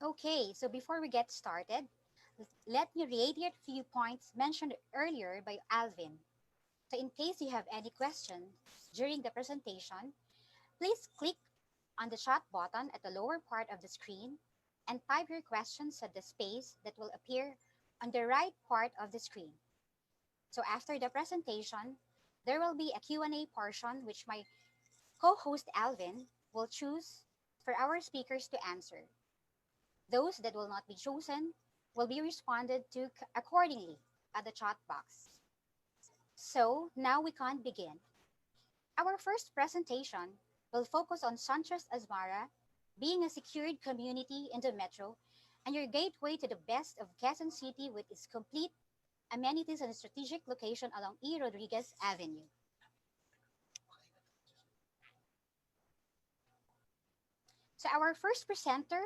Okay, so before we get started, let me reiterate a few points mentioned earlier by Alvin. So in case you have any questions during the presentation, please click on the chat button at the lower part of the screen and type your questions at the space that will appear on the right part of the screen. So after the presentation, there will be a Q&A portion which my co-host Alvin will choose for our speakers to answer. Those that will not be chosen will be responded to accordingly at the chat box. So now we can begin. Our first presentation will focus on Sanchez Asmara being a secured community in the metro and your gateway to the best of Quezon City with its complete amenities and strategic location along E. Rodriguez Avenue. So our first presenter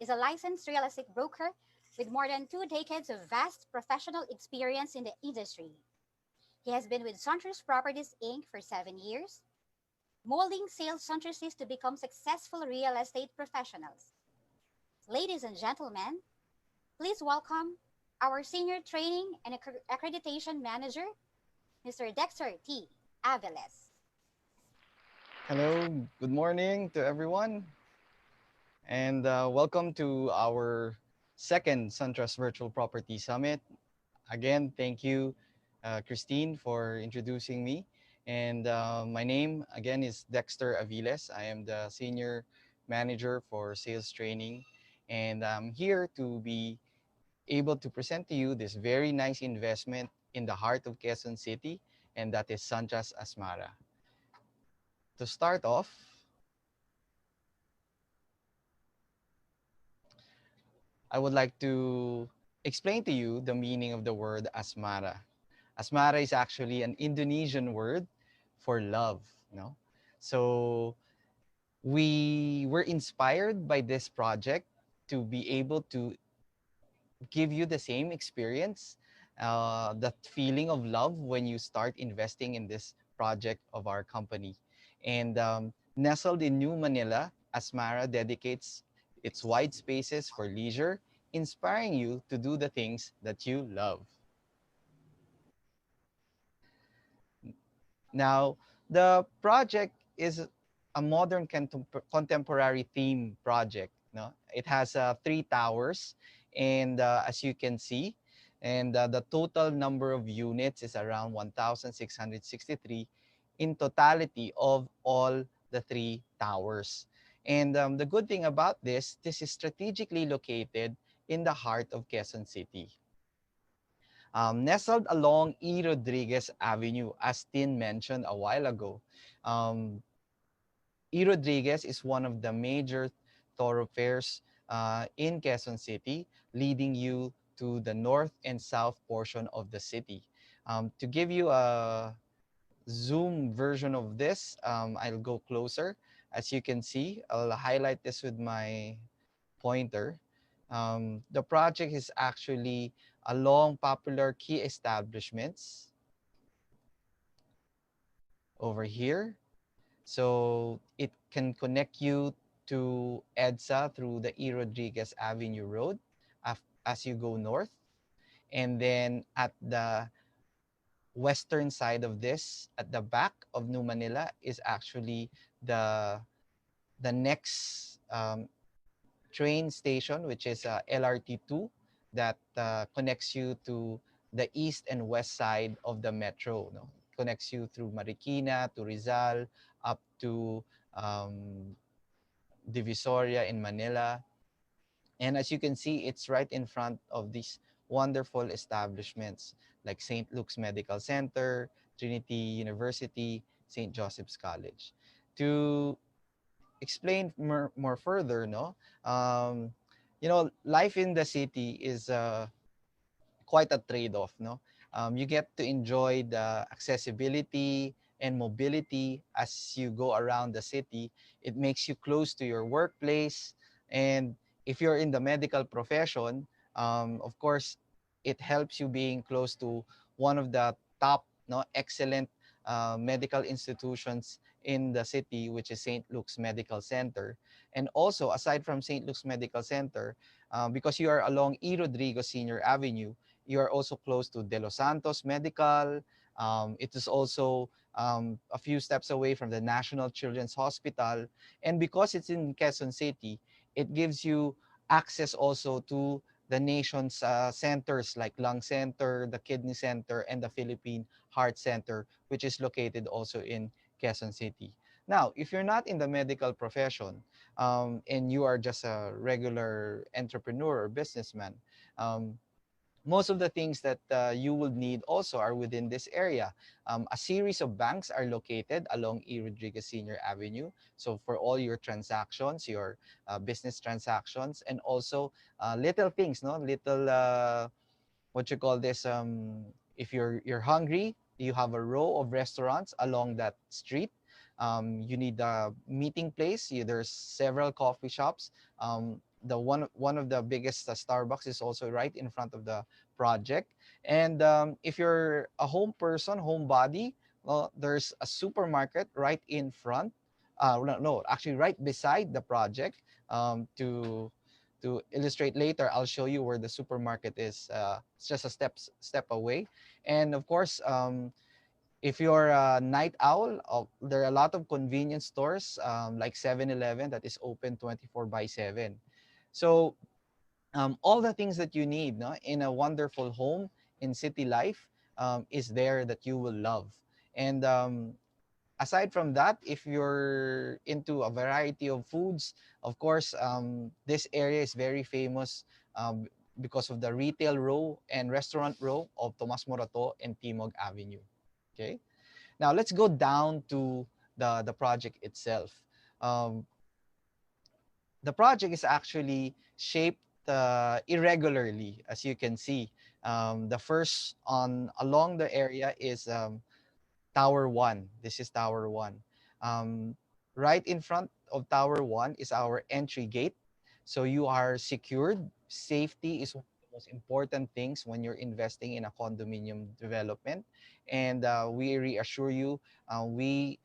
is a licensed real estate broker with more than 2 decades of vast professional experience in the industry. He has been with Sanchez Properties Inc. for 7 years, molding sales centrices to become successful real estate professionals. Ladies and gentlemen, please welcome our Senior Training and Accreditation Manager, Mr. Dexter T. Aviles. Hello, good morning to everyone, and welcome to our second SunTrust Virtual Property Summit. Again, thank you, Christine, for introducing me. And my name, again, is Dexter Aviles. I am the Senior Manager for Sales Training, and I'm here to be able to present to you this very nice investment in the heart of Quezon City, and that is SunTrust Asmara. To start off, I would like to explain to you the meaning of the word asmara. Asmara is actually an Indonesian word for love, no? So we were inspired by this project to be able to give you the same experience, that feeling of love when you start investing in this project of our company. And nestled in New Manila, Asmara dedicates its wide spaces for leisure, inspiring you to do the things that you love. Now, the project is a modern contemporary theme project. No, it has 3 towers, and as you can see, and the total number of units is around 1,663 in totality of all the 3 towers. And the good thing about this is strategically located in the heart of Quezon City. Nestled along E. Rodriguez Avenue, as Tin mentioned a while ago. Um, E. Rodriguez is one of the major thoroughfares in Quezon City, leading you to the north and south portion of the city. To give you a zoom version of this, I'll go closer. As you can see, I'll highlight this with my pointer. The project is actually along popular key establishments over here. So it can connect you to EDSA through the E. Rodriguez Avenue Road as you go north. And then at the western side of this, at the back of New Manila, is actually the, the next train station, which is LRT2, that connects you to the east and west side of the metro. No? Connects you through Marikina to Rizal, up to Divisoria in Manila. And as you can see, it's right in front of these wonderful establishments like St. Luke's Medical Center, Trinity University, St. Joseph's College. To explain more further, no, life in the city is quite a trade-off, no. You get to enjoy the accessibility and mobility as you go around the city. It makes you close to your workplace, and if you're in the medical profession, of course, it helps you being close to one of the top, no, excellent medical institutions in the city, which is St. Luke's Medical Center. And also, aside from St. Luke's Medical Center, because you are along E. Rodrigo Senior Avenue, you are also close to De Los Santos Medical. It is also a few steps away from the National Children's Hospital. And because it's in Quezon City, it gives you access also to the nation's centers like Lung Center, the Kidney Center, and the Philippine Heart Center, which is located also in Quezon City. Now, if you're not in the medical profession and you are just a regular entrepreneur or businessman, um, most of the things that you will need also are within this area. A series of banks are located along E. Rodriguez Senior Avenue. So for all your transactions, your business transactions, and also little things, no, little what you call this, if you're hungry, you have a row of restaurants along that street. You need a meeting place. There's several coffee shops. The one of the biggest Starbucks is also right in front of the project. And if you're a home person, homebody, well, there's a supermarket right in front. No, no, actually right beside the project. To illustrate later, I'll show you where the supermarket is. It's just a step away. And of course, if you're a night owl, there are a lot of convenience stores like 7-Eleven that is open 24 by 7. So all the things that you need, no, in a wonderful home in city life is there that you will love. And aside from that, if you're into a variety of foods, of course, this area is very famous um, because of the retail row and restaurant row of Tomas Morato and Timog Avenue. Okay. Now let's go down to the project itself. Um, the project is actually shaped irregularly, as you can see. The first on along the area is Tower 1. This is Tower 1. Um, right in front of Tower 1 is our entry gate. So you are secured. Safety is one of the most important things when you're investing in a condominium development. And we reassure you, uh, we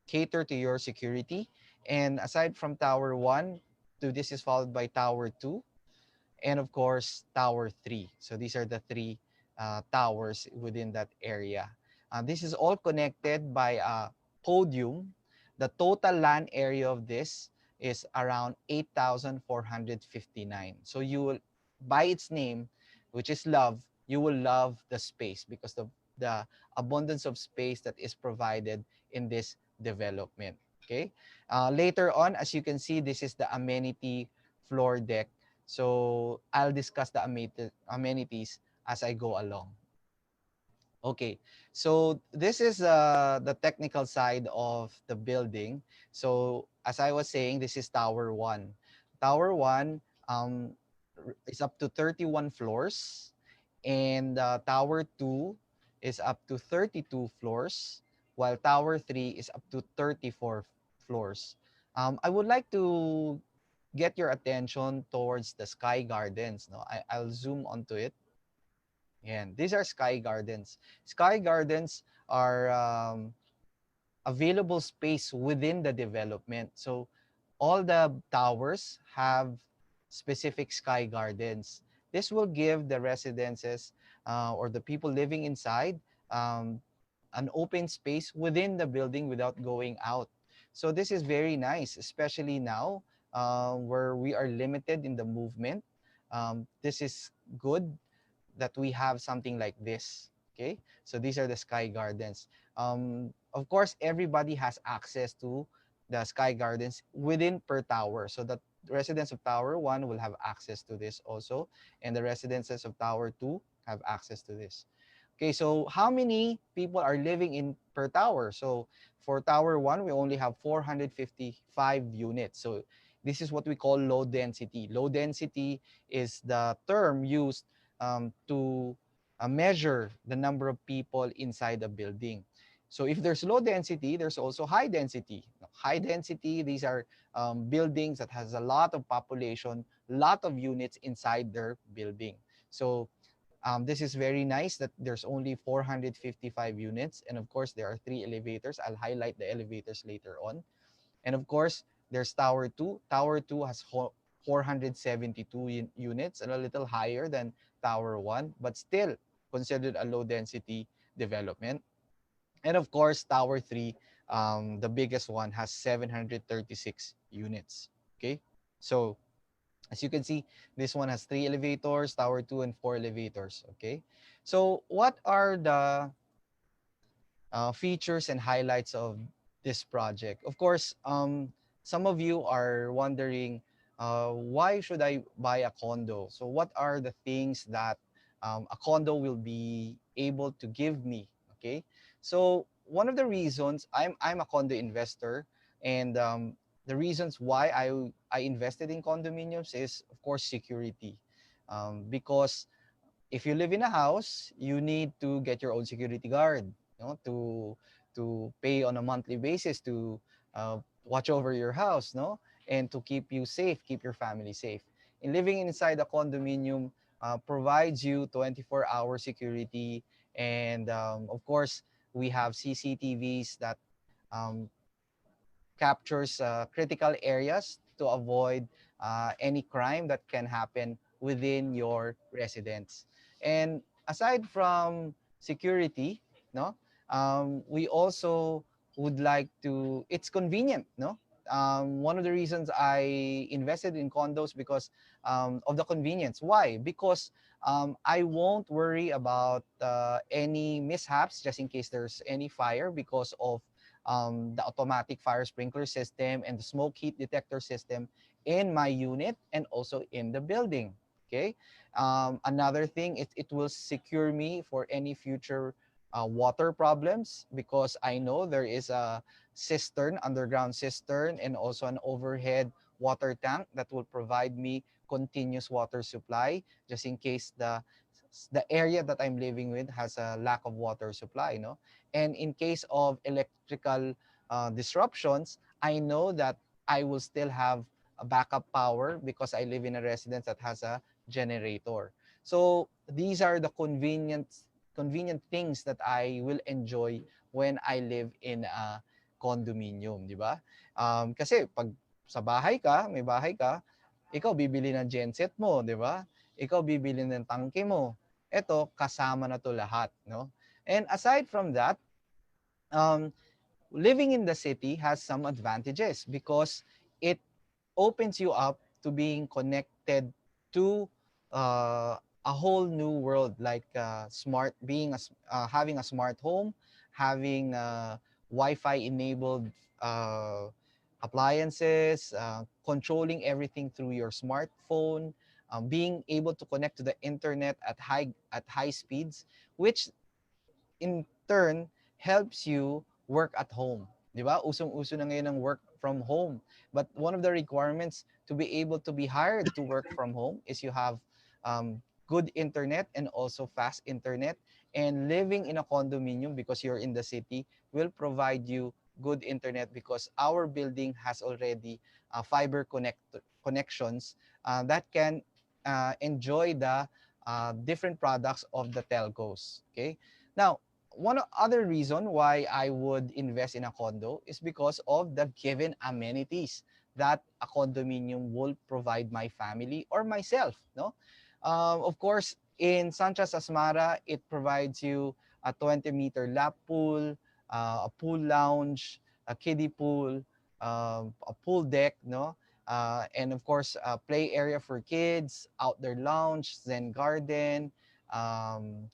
cater to your security. And aside from Tower 1, to this is followed by Tower 2, and of course Tower 3. So these are the three towers within that area. This is all connected by a podium. The total land area of this is around 8,459. So you will, by its name, which is love, you will love the space because the abundance of space that is provided in this development. Okay. Later on, as you can see, this is the amenity floor deck. So I'll discuss the amenities as I go along. Okay, so this is the technical side of the building. So as I was saying, this is Tower 1. Tower 1 is up to 31 floors, and Tower 2 is up to 32 floors, while Tower 3 is up to 34 floors. I would like to get your attention towards the Sky Gardens. No, I'll zoom onto it. And these are Sky Gardens. Sky Gardens are available space within the development. So all the towers have specific Sky Gardens. This will give the residences or the people living inside um, an open space within the building without going out. So this is very nice, especially now where we are limited in the movement. This is good that we have something like this. Okay, so these are the Sky Gardens. Of course, everybody has access to the Sky Gardens within per tower. So that residents of Tower 1 will have access to this also, and the residences of Tower 2 have access to this. Okay, so how many people are living in per tower? So for Tower 1, we only have 455 units. So this is what we call low density. Low density is the term used to measure the number of people inside a building. So if there's low density, there's also high density. High density, these are buildings that has a lot of population, lot of units inside their building. So This is very nice that there's only 455 units. And of course, there are three elevators. I'll highlight the elevators later on. And of course, there's Tower 2. Tower 2 has 472 units, and a little higher than Tower 1, but still considered a low density development. And of course, Tower 3, the biggest one, has 736 units. Okay. So as you can see, this one has three elevators, Tower 2 and four elevators. Okay. So what are the features and highlights of this project? Of course, some of you are wondering, why should I buy a condo? So what are the things that a condo will be able to give me? Okay, so one of the reasons I'm a condo investor, and the reasons why I invested in condominiums is, of course, security, because if you live in a house, you need to get your own security guard, to pay on a monthly basis to watch over your house, no, and to keep you safe, keep your family safe. And living inside a condominium provides you 24-hour security, and of course, we have CCTVs that um, captures critical areas to avoid any crime that can happen within your residence. And aside from security, no, we also would like to. It's convenient, no. One of the reasons I invested in condos because of the convenience. Why? Because I won't worry about any mishaps just in case there's any fire because of the automatic fire sprinkler system and the smoke heat detector system in my unit and also in the building. Okay. Another thing, it will secure me for any future water problems because I know there is a cistern, underground cistern, and also an overhead water tank that will provide me continuous water supply just in case the area that I'm living with has a lack of water supply, no? And in case of electrical disruptions, I know that I will still have a backup power because I live in a residence that has a generator. So these are the convenient things that I will enjoy when I live in a condominium, di ba? Kasi pag sa bahay ka, may bahay ka, ikaw bibili ng genset mo, di ba? Ikaw bibili ng tangke mo. Ito, kasama na to lahat, no? And aside from that, um, living in the city has some advantages because it opens you up to being connected to a whole new world, like smart being having a smart home, having Wi-Fi enabled uh, appliances, controlling everything through your smartphone, being able to connect to the internet at high speeds, which in turn helps you work at home. 'Di ba? Usong-uso na ngayon ang work from home. But one of the requirements to be able to be hired to work from home is you have good internet and also fast internet. And living in a condominium because you're in the city will provide you good internet because our building has already fiber connections that can enjoy the different products of the telcos. Okay. Now, one other reason why I would invest in a condo is because of the given amenities that a condominium will provide my family or myself. No, of course, in Sanchez Asmara, it provides you a 20-meter lap pool, a pool lounge, a kiddie pool, a pool deck, no, and of course, a play area for kids, outdoor lounge, Zen garden. Um,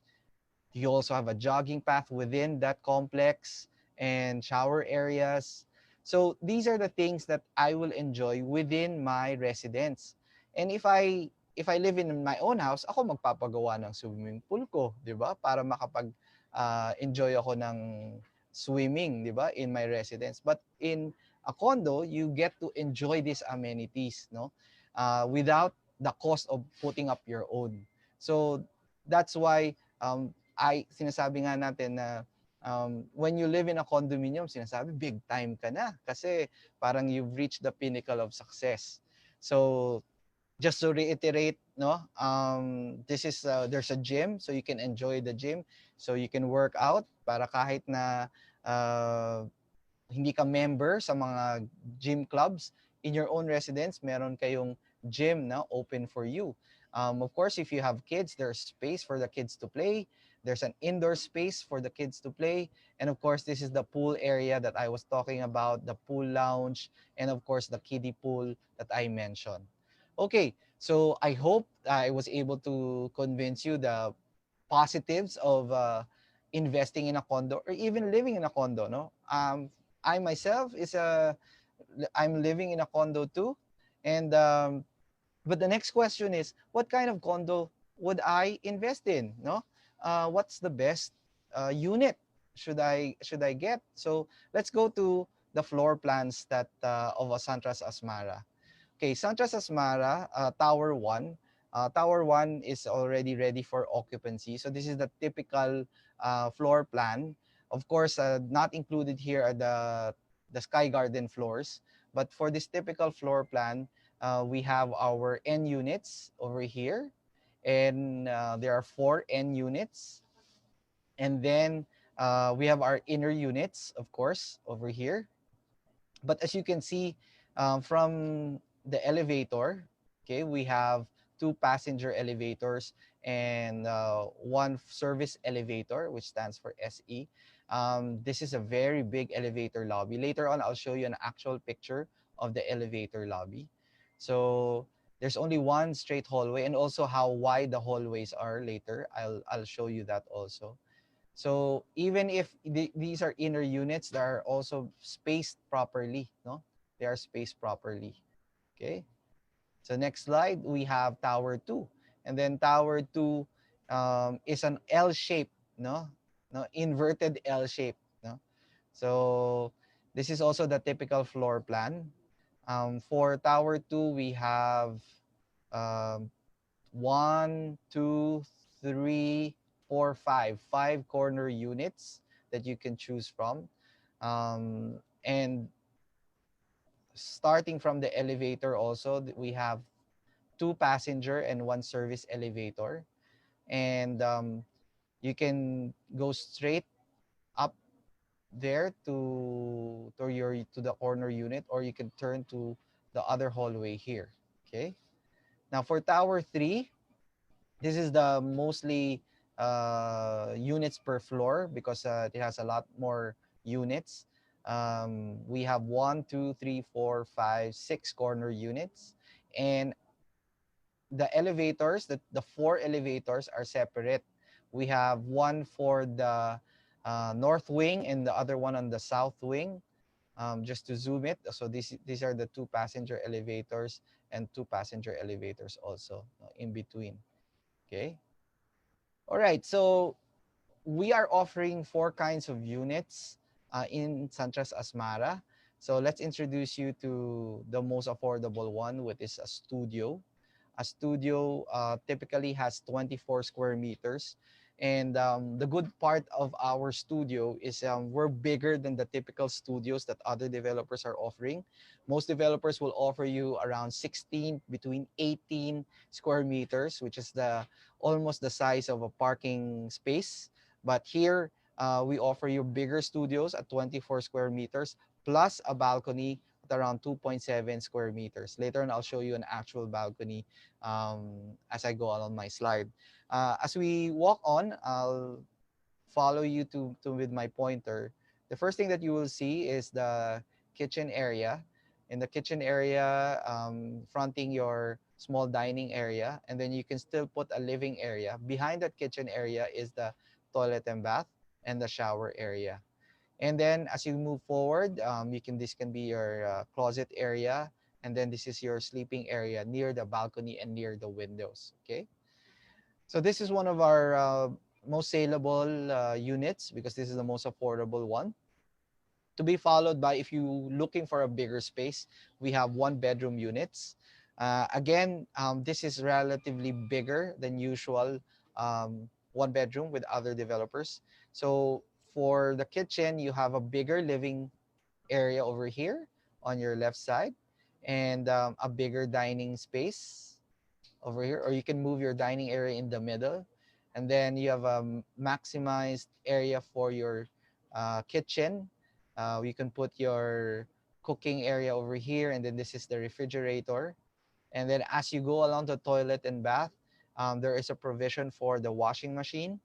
you also have a jogging path within that complex and shower areas. So these are the things that I will enjoy within my residence. And if I live in my own house, ako magpapagawa ng swimming pool ko, 'di ba? Para makapag enjoy ako ng swimming, 'di ba? In my residence. But in a condo, you get to enjoy these amenities, no? Without the cost of putting up your own. So that's why sinasabi nga natin na when you live in a condominium, sinasabi big time ka na kasi parang you've reached the pinnacle of success. So just to reiterate, no, this is there's a gym, so you can enjoy the gym, so you can work out para kahit na uh, hindi ka member sa mga gym clubs, in your own residence, meron kayong gym na open for you. Of course, if you have kids, there's space for the kids to play. There's an indoor space for the kids to play. And of course, this is the pool area that I was talking about, the pool lounge, and of course, the kiddie pool that I mentioned. Okay, so I hope I was able to convince you the positives of investing in a condo or even living in a condo. No, I myself is a I'm living in a condo too, and but the next question is, what kind of condo would I invest in? No, what's the best unit should I get? So let's go to the floor plans that of a Santras Asmara. Okay, Sanchas Asmara, Tower 1. Tower 1 is already ready for occupancy. So this is the typical floor plan. Of course, not included here are the Sky Garden floors. But for this typical floor plan, we have our N units over here. And there are four N units. And then we have our inner units, of course, over here. But as you can see from the elevator, okay, we have two passenger elevators and one service elevator, which stands for SE. This is a very big elevator lobby. Later on, I'll show you an actual picture of the elevator lobby. So there's only one straight hallway, and also how wide the hallways are later. I'll show you that also. So even if these are inner units, they are also spaced properly, no? They are spaced properly. Okay. So next slide, we have tower 2. And then tower 2 is an L shape, no? No, inverted L shape, no? So this is also the typical floor plan. For tower 2, we have um, one, two, three, four, five corner units that you can choose from. And starting from the elevator also, we have two passenger and one service elevator. And you can go straight up there to the corner unit, or you can turn to the other hallway here. Okay. Now for tower 3, this is the mostly units per floor because it has a lot more units. We have one, two, three, four, five, six corner units, and the elevators, the four elevators are separate. We have one for the north wing and the other one on the south wing. Just to zoom it, so these are the two passenger elevators and two passenger elevators also in between. Okay. All right, so we are offering four kinds of units in Santras Asmara. So let's introduce you to the most affordable one, which is a studio. A studio typically has 24 square meters. And the good part of our studio is we're bigger than the typical studios that other developers are offering. Most developers will offer you around 16, between 18 square meters, which is the almost the size of a parking space. But here, we offer you bigger studios at 24 square meters plus a balcony at around 2.7 square meters. Later on, I'll show you an actual balcony as I go on my slide. As we walk on, I'll follow you to with my pointer. The first thing that you will see is the kitchen area. In the kitchen area, fronting your small dining area, and then you can still put a living area. Behind that kitchen area is the toilet and bath and the shower area. And then as you move forward, this can be your closet area, and then this is your sleeping area near the balcony and near the windows. Okay, so this is one of our most saleable units because this is the most affordable one. To be followed by, if you looking for a bigger space, we have one bedroom units. Again, this is relatively bigger than usual one bedroom with other developers. So for the kitchen, you have a bigger living area over here on your left side, and a bigger dining space. over here, or you can move your dining area in the middle. And then you have a maximized area for your kitchen. You can put your cooking area over here, and then this is the refrigerator. And then as you go along the toilet and bath, there is a provision for the washing machine.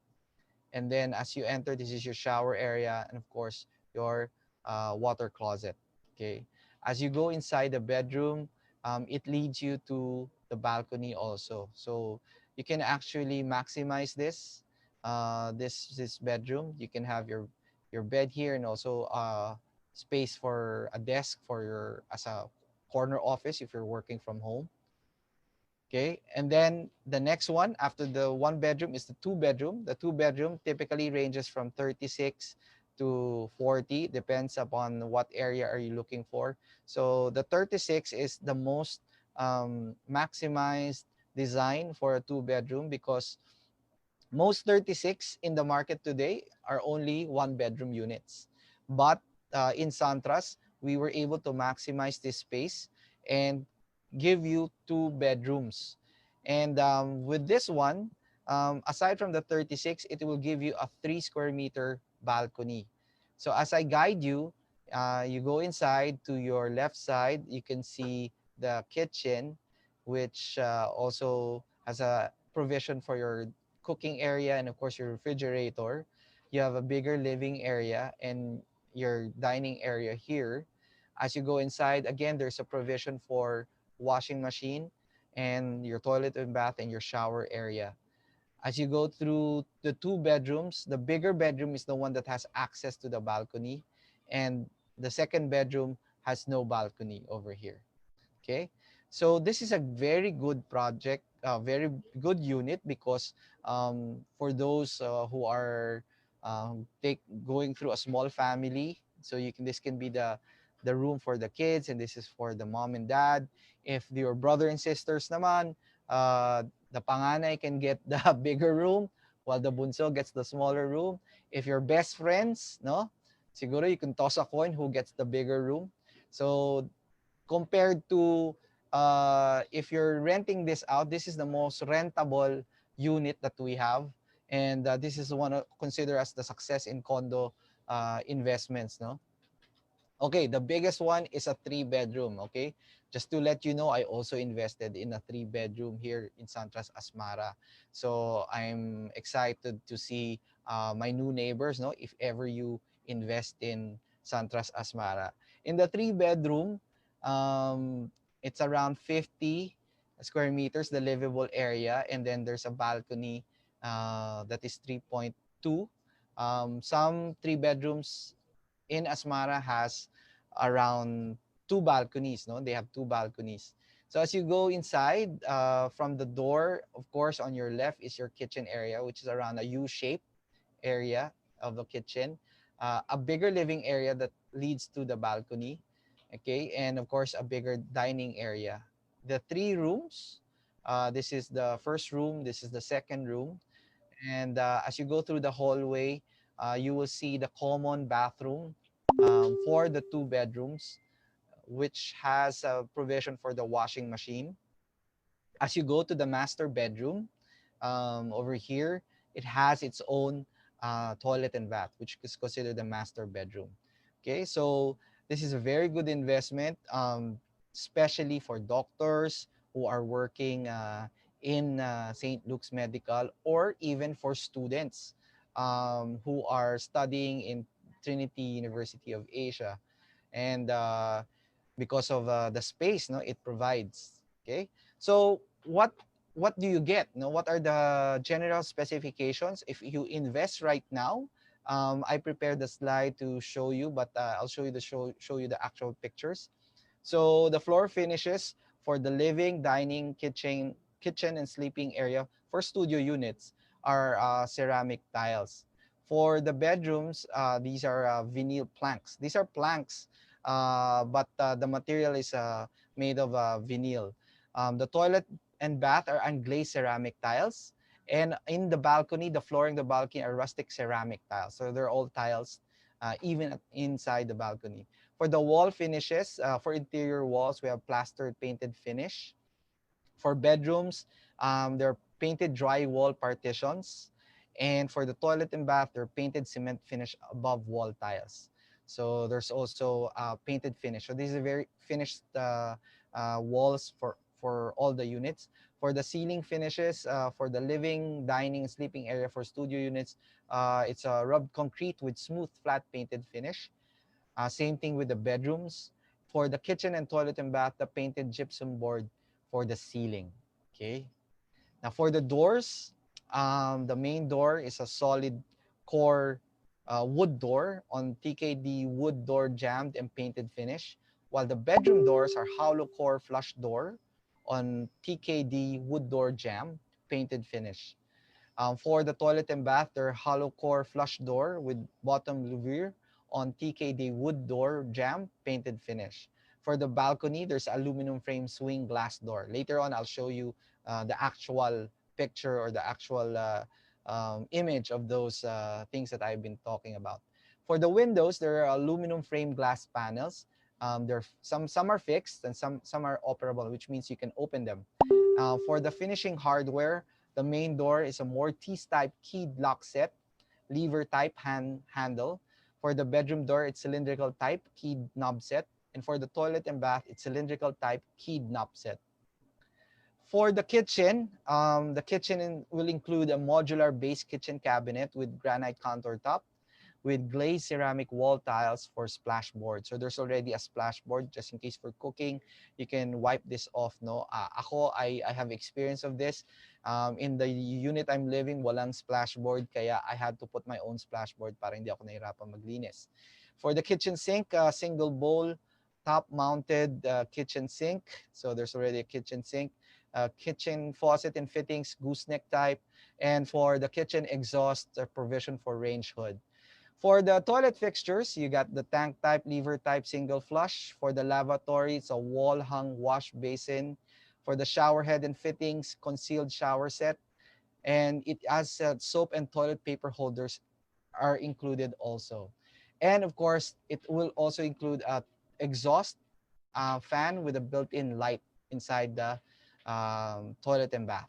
And then as you enter, this is your shower area, and of course your water closet. Okay, as you go inside the bedroom, it leads you to the balcony also, so you can actually maximize this this bedroom. You can have your bed here, and also space for a desk for your as a corner office if you're working from home. Okay, and then the next one after the one bedroom is the two bedroom. The two bedroom typically ranges from 36 to 40, depends upon what area are you looking for. So the 36 is the most maximized design for a two bedroom, because most 36 in the market today are only one bedroom units. But in Santras, we were able to maximize this space and give you two bedrooms. And with this one, aside from the 36, it will give you a 3 square meter balcony. So as I guide you, you go inside. To your left side, you can see the kitchen, which also has a provision for your cooking area and of course your refrigerator. You have a bigger living area and your dining area here. As you go inside, again, there's a provision for washing machine and your toilet and bath and your shower area. As you go through the two bedrooms, the bigger bedroom is the one that has access to the balcony, and the second bedroom has no balcony over here. Okay, so this is a very good project, a very good unit, because for those who are take going through a small family, so you can this can be the room for the kids, and this is for the mom and dad. If your brother and sisters naman, the panganay can get the bigger room while the bunso gets the smaller room. If you're best friends, no, siguro you can toss a coin who gets the bigger room. So compared to if you're renting this out, this is the most rentable unit that we have. And this is one considered as the success in condo investments, no? Okay, the biggest one is a three-bedroom. Okay, just to let you know, I also invested in a three-bedroom here in Santras Asmara. So I'm excited to see my new neighbors. No, if ever you invest in Santras Asmara, in the three-bedroom, it's around 50 square meters, the livable area, and then there's a balcony that is 3.2. Some three bedrooms in Asmara has around two balconies. No, they have two balconies. So as you go inside, from the door, of course, on your left is your kitchen area, which is around a U-shaped area of the kitchen. A bigger living area that leads to the balcony. Okay, and of course, a bigger dining area. The three rooms. This is the first room. This is the second room. And as you go through the hallway, you will see the common bathroom for the two bedrooms, which has a provision for the washing machine. As you go to the master bedroom, over here, it has its own toilet and bath, which is considered the master bedroom. Okay, so this is a very good investment, especially for doctors who are working in St. Luke's Medical, or even for students who are studying in Trinity University of Asia. And because of the space, no, it provides. Okay, so what do you get? No, what are the general specifications if you invest right now? I prepared the slide to show you, but I'll show you show you the actual pictures. So the floor finishes for the living, dining, kitchen and sleeping area for studio units are ceramic tiles. For the bedrooms, these are vinyl planks. These are planks, but the material is made of vinyl. The toilet and bath are unglazed ceramic tiles. And in the balcony, the flooring, the balcony are rustic ceramic tiles. So they're all tiles, even inside the balcony. For the wall finishes, for interior walls, we have plastered painted finish. For bedrooms, they're painted drywall partitions. And for the toilet and bath, they're painted cement finish above wall tiles. So there's also painted finish. So this is a very finished walls for all the units. For the ceiling finishes, for the living, dining, and sleeping area for studio units, it's a rubbed concrete with smooth, flat painted finish. Same thing with the bedrooms. For the kitchen and toilet and bath, the painted gypsum board for the ceiling. Okay. Now for the doors, the main door is a solid core wood door on TKD wood door jammed and painted finish, while the bedroom doors are hollow core flush door on TKD wood door jam painted finish. For the toilet and bath, they're hollow core flush door with bottom louvre on TKD wood door jam painted finish. For the balcony, there's aluminum frame swing glass door. Later on, I'll show you the actual picture or the actual image of those things that I've been talking about. For the windows, there are aluminum frame glass panels. There some are fixed and some are operable, which means you can open them. For the finishing hardware, the main door is a Mortise-type keyed lock set, lever-type handle. For the bedroom door, it's cylindrical type keyed knob set. And for the toilet and bath, it's cylindrical type keyed knob set. For the kitchen will include a modular base kitchen cabinet with granite countertop with glazed ceramic wall tiles for splashboard. So there's already a splashboard just in case for cooking. You can wipe this off, no? I have experience of this. In the unit I'm living, walang splashboard, kaya I had to put my own splashboard para hindi ako nahirapan maglinis. For the kitchen sink, single bowl, top-mounted kitchen sink. So there's already a kitchen sink. Kitchen faucet and fittings, gooseneck type. And for the kitchen exhaust, provision for range hood. For the toilet fixtures, you got the tank type, lever type, single flush. For the lavatory, it's a wall hung wash basin. For the shower head and fittings, concealed shower set. And it has soap and toilet paper holders are included also. And of course, it will also include a exhaust fan with a built-in light inside the toilet and bath.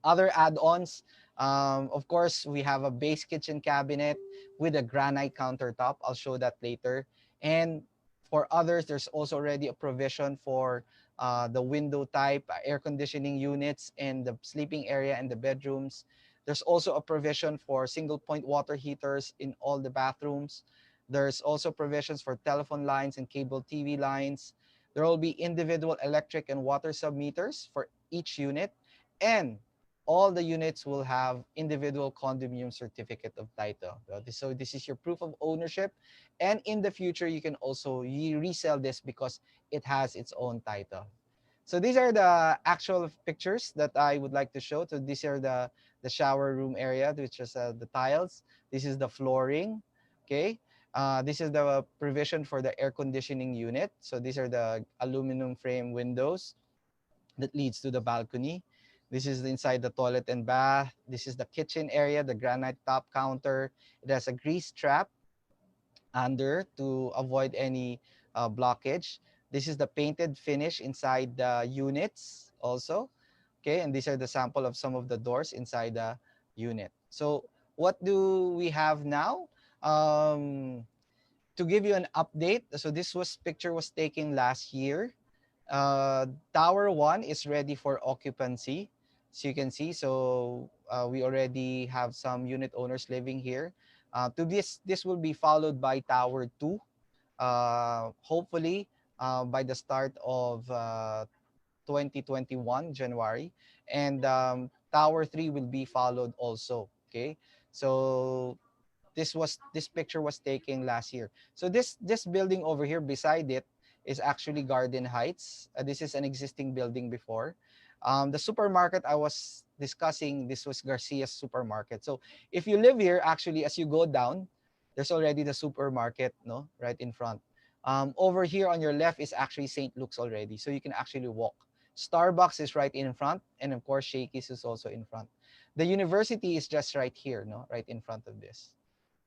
Other add-ons, of course, we have a base kitchen cabinet with a granite countertop. I'll show that later. And for others, there's also already a provision for the window type, air conditioning units, and the sleeping area and the bedrooms. There's also a provision for single point water heaters in all the bathrooms. There's also provisions for telephone lines and cable TV lines. There will be individual electric and water submeters for each unit. And all the units will have individual condominium certificate of title. So this is your proof of ownership. And in the future, you can also resell this because it has its own title. So these are the actual pictures that I would like to show. So these are the shower room area, which is the tiles. This is the flooring, okay? This is the provision for the air conditioning unit. So these are the aluminum frame windows that leads to the balcony. This is inside the toilet and bath. This is the kitchen area, the granite top counter. It has a grease trap under to avoid any blockage. This is the painted finish inside the units also. Okay, and these are the sample of some of the doors inside the unit. So what do we have now? To give you an update, so this picture was taken last year. Tower 1 is ready for occupancy. So you can see, so we already have some unit owners living here. To this will be followed by Tower 2, hopefully by the start of 2021, January. And Tower 3 will be followed also, okay? So this picture was taken last year. So this building over here beside it is actually Garden Heights. This is an existing building before. The supermarket I was discussing, this was Garcia's supermarket. So if you live here, actually, as you go down, there's already the supermarket, no, right in front. Over here on your left is actually St. Luke's already, so you can actually walk. Starbucks is right in front, and of course, Shakey's is also in front. The university is just right here, no, right in front of this.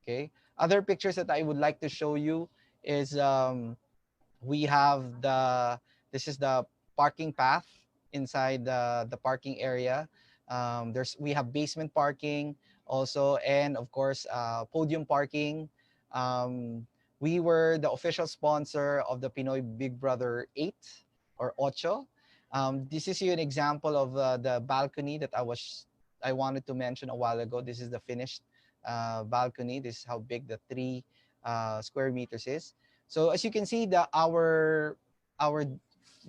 Okay. Other pictures that I would like to show you is we have this is the parking path inside the parking area. We have basement parking also, and of course, podium parking. Um, we were the official sponsor of the Pinoy Big Brother 8 or Ocho. This is an example of the balcony that I wanted to mention a while ago. This is the finished balcony. This is how big the 3 square meters is. So as you can see, our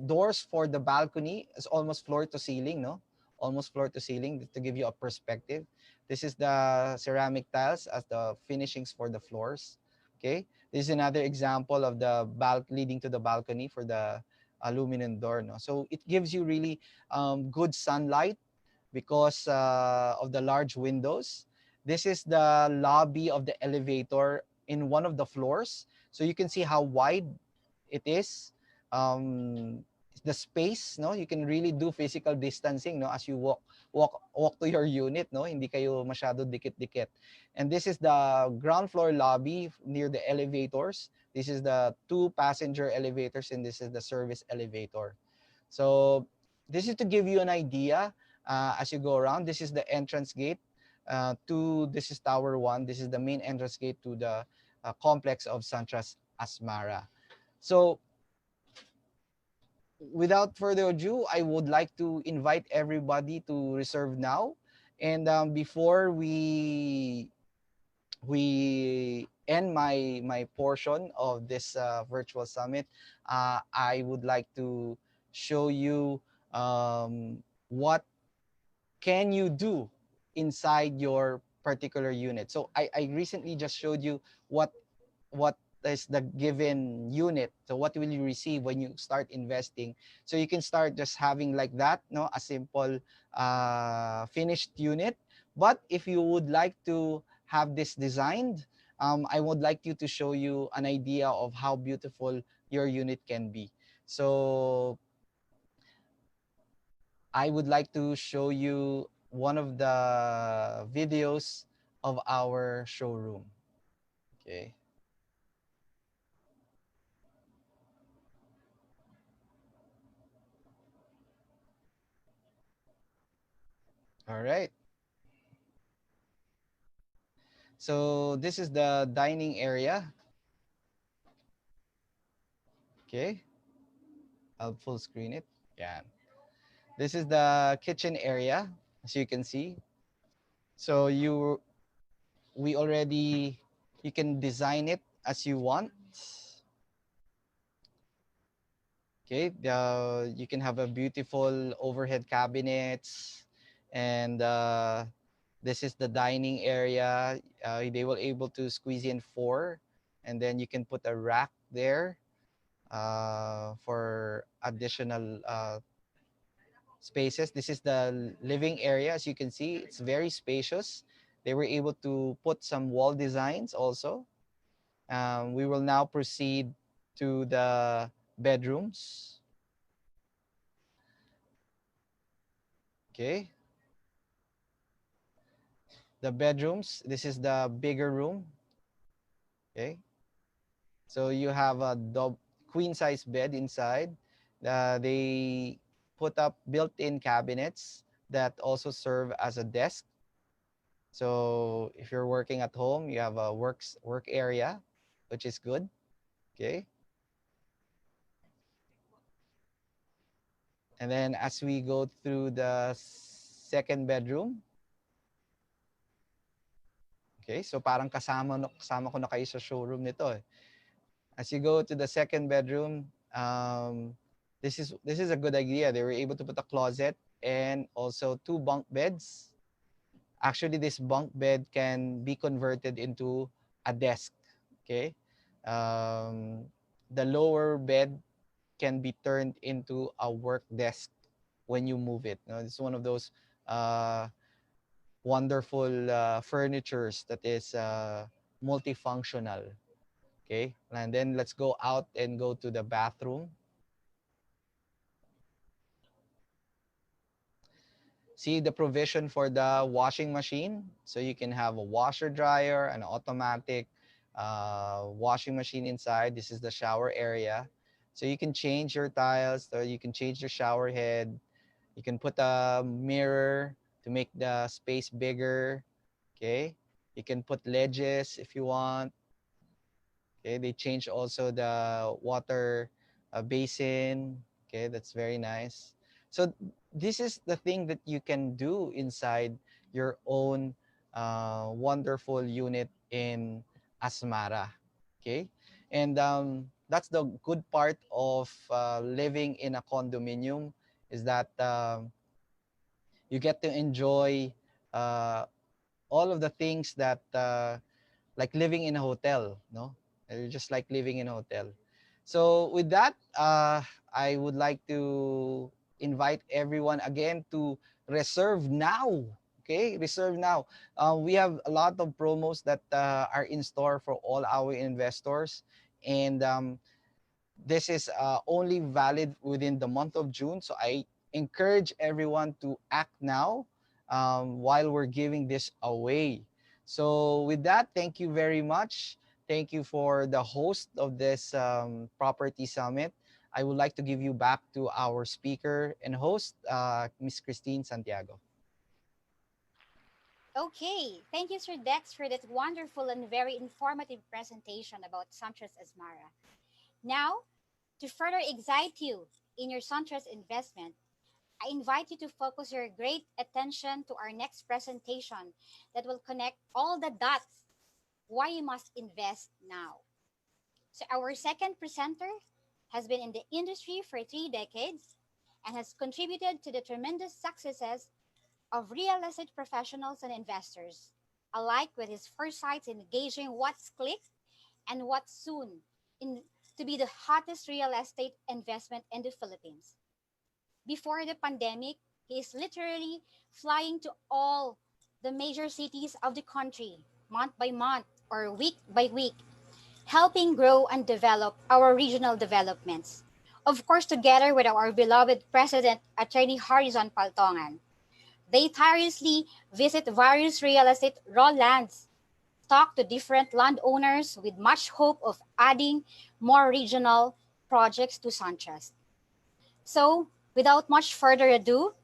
doors for the balcony is almost floor to ceiling, no? Almost floor to ceiling to give you a perspective. This is the ceramic tiles as the finishings for the floors. Okay, this is another example of the leading to the balcony for the aluminum door. No, so it gives you really good sunlight because of the large windows. This is the lobby of the elevator in one of the floors. So you can see how wide it is. Um, the space, no, you can really do physical distancing, no, as you walk to your unit, no, hindi kayo masyado dikit-dikit. And this is the ground floor lobby near the elevators. This is the 2 passenger elevators, and this is the service elevator. So this is to give you an idea as you go around. This is the entrance gate to this is Tower 1. This is the main entrance gate to the complex of Santras Asmara. So without further ado, I would like to invite everybody to reserve now. And before we end my portion of this virtual summit, I would like to show you what can you do inside your particular unit. So I recently just showed you what is the given unit. So what will you receive when you start investing? So you can start just having like that, no, a simple finished unit. But if you would like to have this designed, I would like you to show you an idea of how beautiful your unit can be. So I would like to show you one of the videos of our showroom. Okay. All right. So this is the dining area. Okay. I'll full screen it. Yeah. This is the kitchen area, as you can see. So we already, you can design it as you want. Okay. You can have a beautiful overhead cabinets, and this is the dining area. They will able to squeeze in 4, and then you can put a rack there for additional spaces. This is the living area. As you can see, it's very spacious. They were able to put some wall designs also. We will now proceed to the bedrooms. Okay. The bedrooms. This is the bigger room. Okay. So you have a queen size bed inside. They put up built-in cabinets that also serve as a desk. So if you're working at home, you have a work area, which is good. Okay. And then as we go through the second bedroom, okay, so parang kasama ko na kayo sa showroom nito eh. As you go to the second bedroom, this is a good idea. They were able to put a closet and also 2 bunk beds. Actually, this bunk bed can be converted into a desk. Okay, um, the lower bed can be turned into a work desk when you move it. No, it's one of those uh, wonderful furnitures that is multifunctional. Okay, and then let's go out and go to the bathroom. See the provision for the washing machine. So you can have a washer dryer, an automatic washing machine inside. This is the shower area. So you can change your tiles, or you can change your shower head. You can put a mirror to make the space bigger. Okay. You can put ledges if you want. Okay. They change also the water basin. Okay. That's very nice. So this is the thing that you can do inside your own wonderful unit in Asmara. Okay. And that's the good part of living in a condominium, is that you get to enjoy uh, all of the things that like living in a hotel, no? Just like living in a hotel. So with that, I would like to invite everyone again to reserve now. Okay, reserve now. We have a lot of promos that are in store for all our investors, and this is only valid within the month of June. So I encourage everyone to act now while we're giving this away. So with that, thank you very much. Thank you for the host of this property summit. I would like to give you back to our speaker and host, Miss Christine Santiago. Okay, thank you, Sir Dex, for that wonderful and very informative presentation about SunTrust Asmara. Now, to further excite you in your SunTrust investment, I invite you to focus your great attention to our next presentation that will connect all the dots why you must invest now. So, our second presenter has been in the industry for 3 decades and has contributed to the tremendous successes of real estate professionals and investors, alike with his foresight in gauging what's clicked and what's soon in, to be the hottest real estate investment in the Philippines. Before the pandemic, he is literally flying to all the major cities of the country, month by month or week by week, helping grow and develop our regional developments. Of course, together with our beloved President, Attorney Horizon Paltongan. They tirelessly visit various real estate raw lands, talk to different landowners with much hope of adding more regional projects to SunTrust. So, without much further ado,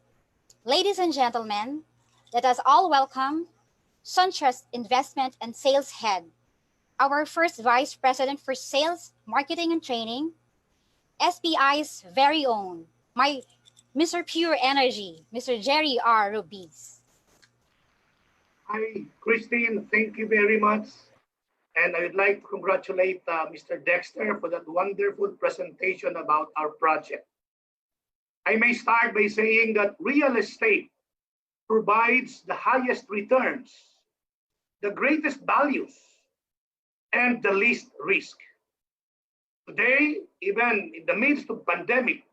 ladies and gentlemen, let us all welcome SunTrust Investment and Sales Head, our first Vice President for Sales, Marketing and Training, SPI's very own, my Mr. Pure Energy, Mr. Jerry R. Rubiz. Hi, Christine. Thank you very much. And I would like to congratulate Mr. Dexter for that wonderful presentation about our project. I may start by saying that real estate provides the highest returns, the greatest values, and the least risk. Today, even in the midst of pandemic,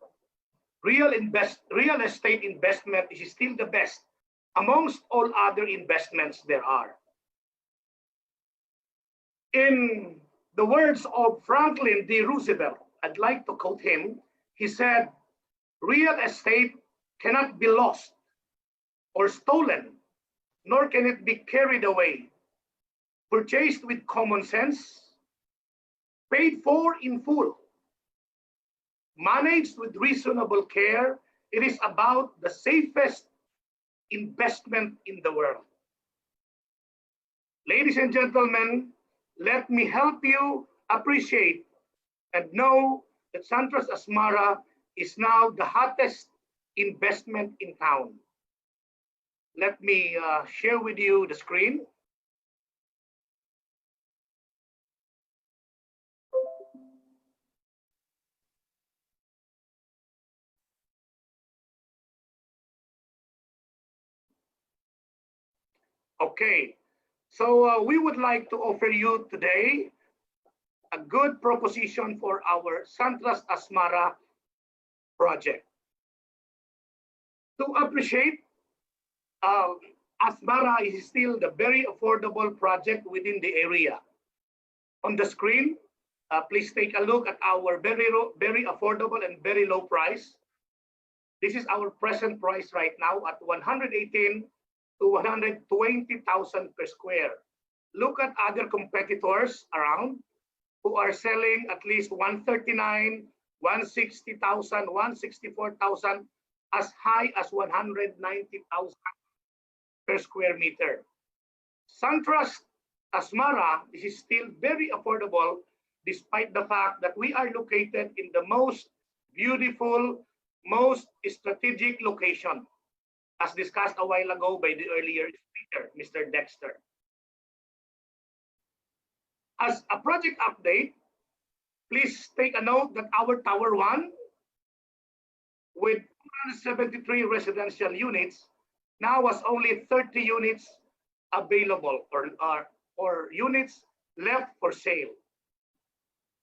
real estate investment is still the best amongst all other investments there are. In the words of Franklin D. Roosevelt, I'd like to quote him. He said, real estate cannot be lost or stolen, nor can it be carried away. Purchased with common sense, paid for in full, managed with reasonable care, it is about the safest investment in the world. Ladies and gentlemen, let me help you appreciate and know that SunTrust Asmara is now the hottest investment in town. Let me share with you the screen. Okay, so we would like to offer you today a good proposition for our SunTrust Asmara project. To appreciate, uh, Asmara is still the very affordable project within the area. On the screen, please take a look at our very affordable and very low price. This is our present price right now at 118 to 120,000 per square. Look at other competitors around who are selling at least 139, 160,000, 164,000. as high as 190,000 per square meter. SunTrust Asmara is still very affordable despite the fact that we are located in the most beautiful, most strategic location, as discussed a while ago by the earlier speaker, Mr. Dexter. As a project update, please take a note that our Tower 1, with 273 residential units, now has only 30 units available or units left for sale.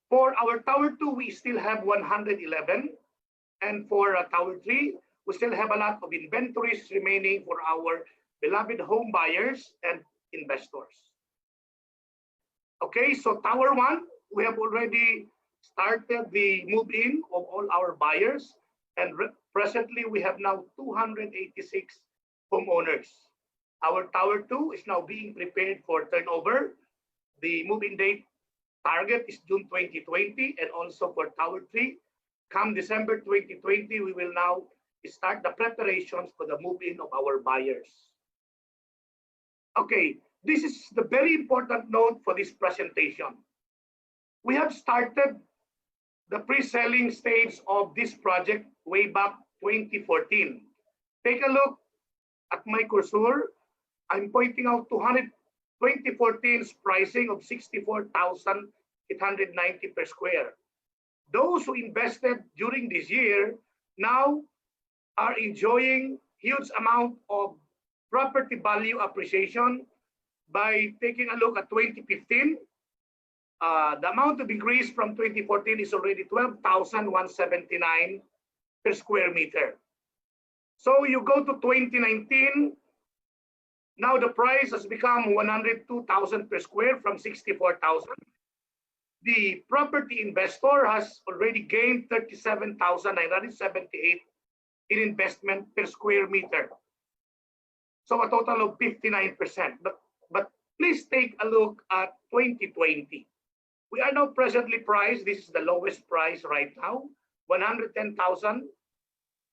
For our Tower 2, we still have 111. And for Tower 3, we still have a lot of inventories remaining for our beloved home buyers and investors. Okay, so Tower 1, we have already started the move-in of all our buyers. And presently, we have now 286 homeowners. Our Tower 2 is now being prepared for turnover. The move-in date target is June 2020, and also for Tower 3, come December 2020, we will now start the preparations for the move-in of our buyers. Okay, this is the very important note for this presentation. We have started the pre-selling stage of this project way back 2014. Take a look at my cursor. I'm pointing out 2014's pricing of 64,890 per square. Those who invested during this year now are enjoying huge amount of property value appreciation. By taking a look at 2015, the amount of increase from 2014 is already 12,179 per square meter. So you go to 2019, now the price has become 102,000 per square from 64,000. The property investor has already gained 37,978 in investment per square meter. So a total of 59%. But please take a look at 2020. We are now presently priced, this is the lowest price right now, 110,000.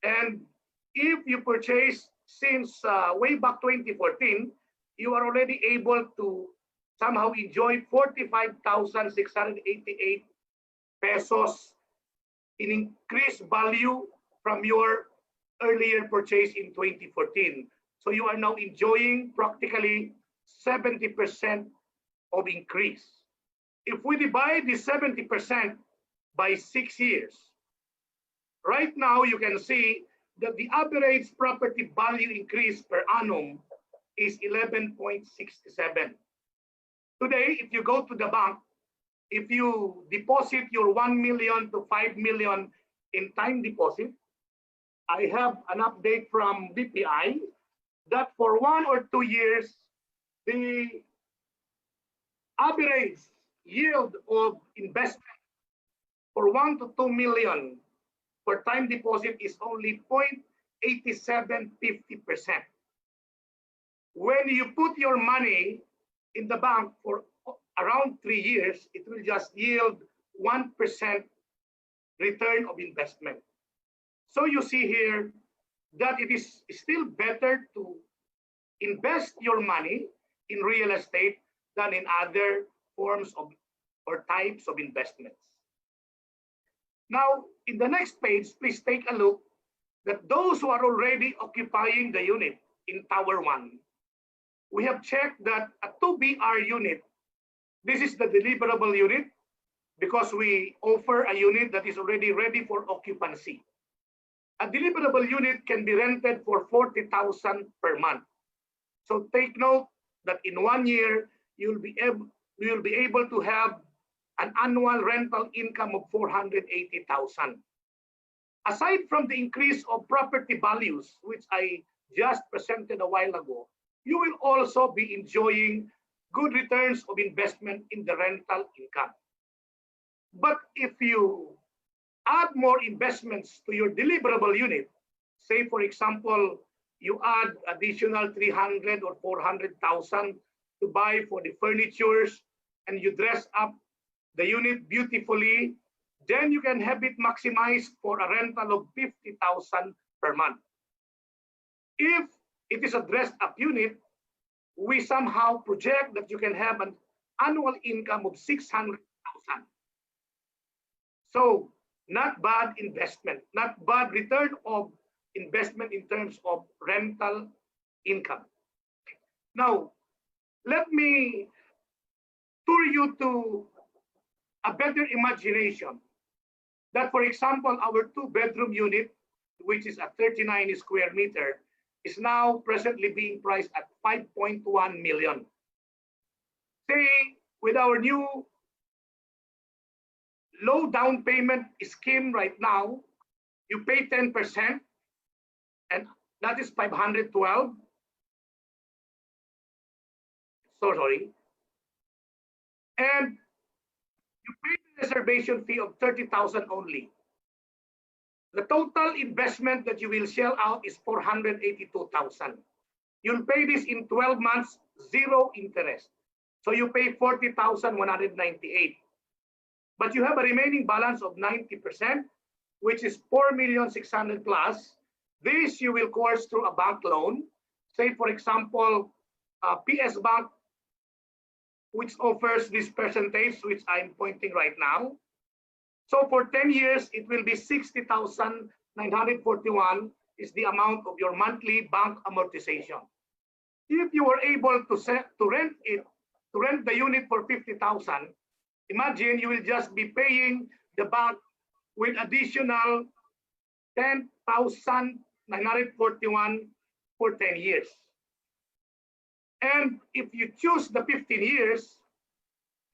And if you purchase since way back 2014, you are already able to somehow enjoy 45,688 pesos in increased value from your earlier purchase in 2014. So you are now enjoying practically 70% of increase. If we divide the 70% by 6 years, right now you can see that the average property value increase per annum is 11.67. Today, if you go to the bank, if you deposit your 1 million to 5 million in time deposit, I have an update from BPI that for 1 or 2 years, the average yield of investment for 1 to 2 million for time deposit is only 0.8750%. When you put your money in the bank for around 3 years, it will just yield 1% return of investment. So you see here that it is still better to invest your money in real estate than in other forms of or types of investments. Now, in the next page, please take a look that those who are already occupying the unit in Tower 1, we have checked that a 2BR unit, this is the deliverable unit because we offer a unit that is already ready for occupancy. A deliverable unit can be rented for 40,000 per month. So take note that in 1 year, you will be able to have an annual rental income of 480,000. Aside from the increase of property values, which I just presented a while ago, you will also be enjoying good returns of investment in the rental income. But if you add more investments to your deliverable unit, say for example, you add additional 300 or 400,000 to buy for the furnitures and you dress up the unit beautifully, then you can have it maximized for a rental of 50,000 per month. If it is a dressed-up unit, we somehow project that you can have an annual income of 600,000. So not bad investment, not bad return of investment in terms of rental income. Now, let me tour you to a better imagination that, for example, our two-bedroom unit, which is a 39 square meter, is now presently being priced at 5.1 million. Say, with our new low down payment scheme right now, you pay 10%, and that is 512. So sorry. And you pay the reservation fee of 30,000 only. The total investment that you will shell out is 482,000. You'll pay this in 12 months, zero interest. So you pay 40,198. But you have a remaining balance of 90%, which is 4,600,000 plus. This you will course through a bank loan. Say, for example, PS Bank, which offers this percentage, which I'm pointing right now. So for 10 years, it will be 60,941 is the amount of your monthly bank amortization. If you were able to rent the unit for 50,000, imagine you will just be paying the bank with additional 10,941 for 10 years. And if you choose the 15 years,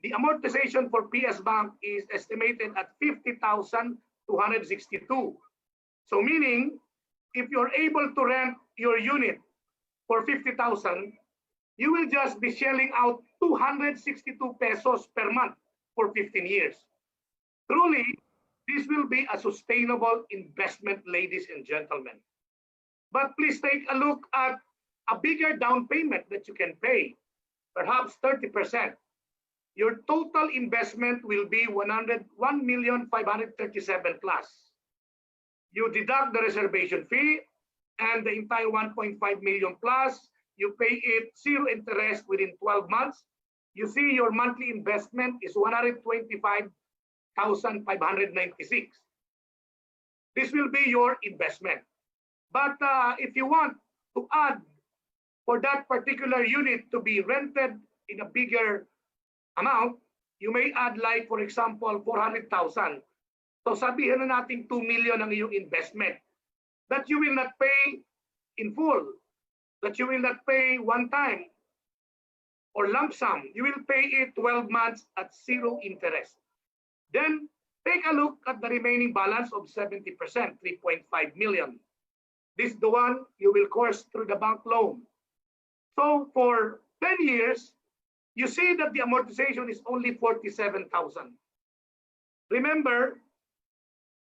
the amortization for PS Bank is estimated at 50,262. So meaning, if you're able to rent your unit for 50,000, you will just be shelling out 262 pesos per month for 15 years. Truly, this will be a sustainable investment, ladies and gentlemen. But please take a look at a bigger down payment that you can pay, perhaps 30%. Your total investment will be 1,537,000 plus. You deduct the reservation fee and the entire 1.5 million plus, you pay it zero interest within 12 months. You see your monthly investment is 125,596. This will be your investment. But if you want to add for that particular unit to be rented in a bigger amount, you may add, like, for example, 400,000. So sabihin na natin 2 million ang iyong investment that you will not pay in full, that you will not pay one time or lump sum. You will pay it 12 months at zero interest. Then take a look at the remaining balance of 70%, 3.5 million. This is the one you will course through the bank loan. So for 10 years, you see that the amortization is only 47,000. Remember,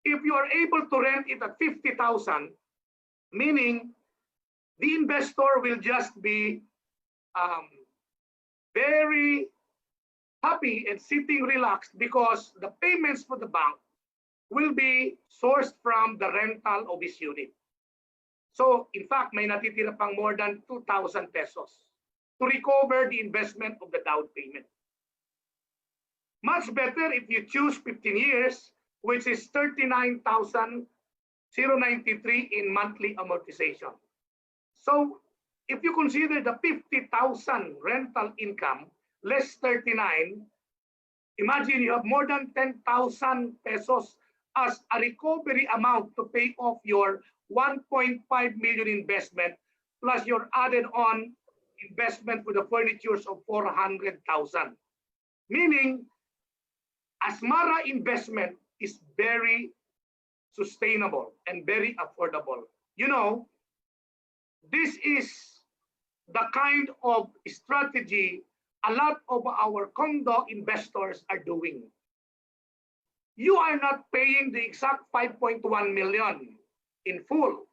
if you are able to rent it at 50,000, meaning the investor will just be very happy and sitting relaxed because the payments for the bank will be sourced from the rental of his unit. So in fact, may natitira pang more than 2,000 pesos to recover the investment of the down payment. Much better if you choose 15 years, which is 39,093 in monthly amortization. So if you consider the 50,000 rental income less 39, imagine you have more than 10,000 pesos as a recovery amount to pay off your 1.5 million investment plus your added on investment for the furnitures of 400,000. Meaning, Asmara investment is very sustainable and very affordable. You know, this is the kind of strategy a lot of our condo investors are doing. You are not paying the exact 5.1 million in full.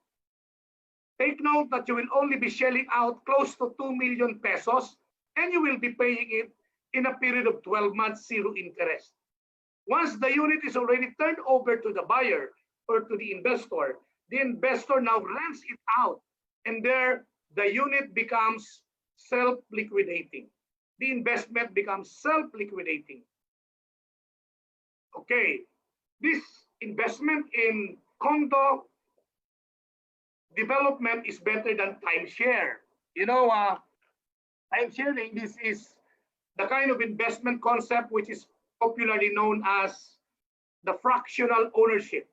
Take note that you will only be shelling out close to 2 million pesos and you will be paying it in a period of 12 months, zero interest. Once the unit is already turned over to the buyer or to the investor, the investor now rents it out, and there the unit becomes self-liquidating. The investment becomes self-liquidating. Okay, this investment in condo development is better than timeshare. You know, time sharing, this is the kind of investment concept which is popularly known as the fractional ownership,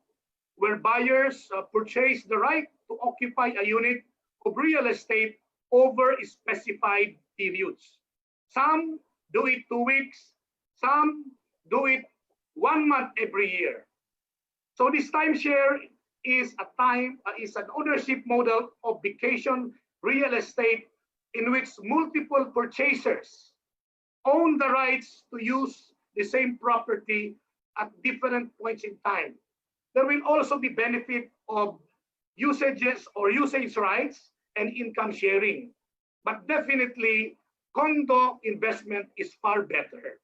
where buyers purchase the right to occupy a unit of real estate over specified periods. Some do it 2 weeks, some do it 1 month every year. So this timeshare is an ownership model of vacation real estate in which multiple purchasers own the rights to use the same property at different points in time. There will also be benefit of usages or usage rights and income sharing. But definitely, condo investment is far better.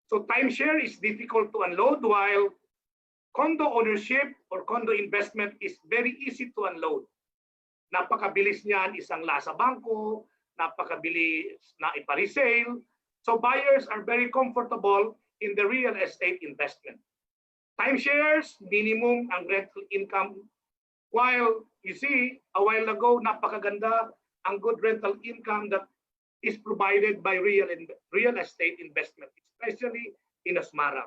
So timeshare is difficult to unload, while condo ownership or condo investment is very easy to unload. Napakabilis niyan, isang lasa bangko, napakabilis na iparesale. So buyers are very comfortable in the real estate investment. Timeshares, minimum ang rental income. While you see, a while ago, napakaganda ang good rental income that is provided by real estate investment, especially in Asmara.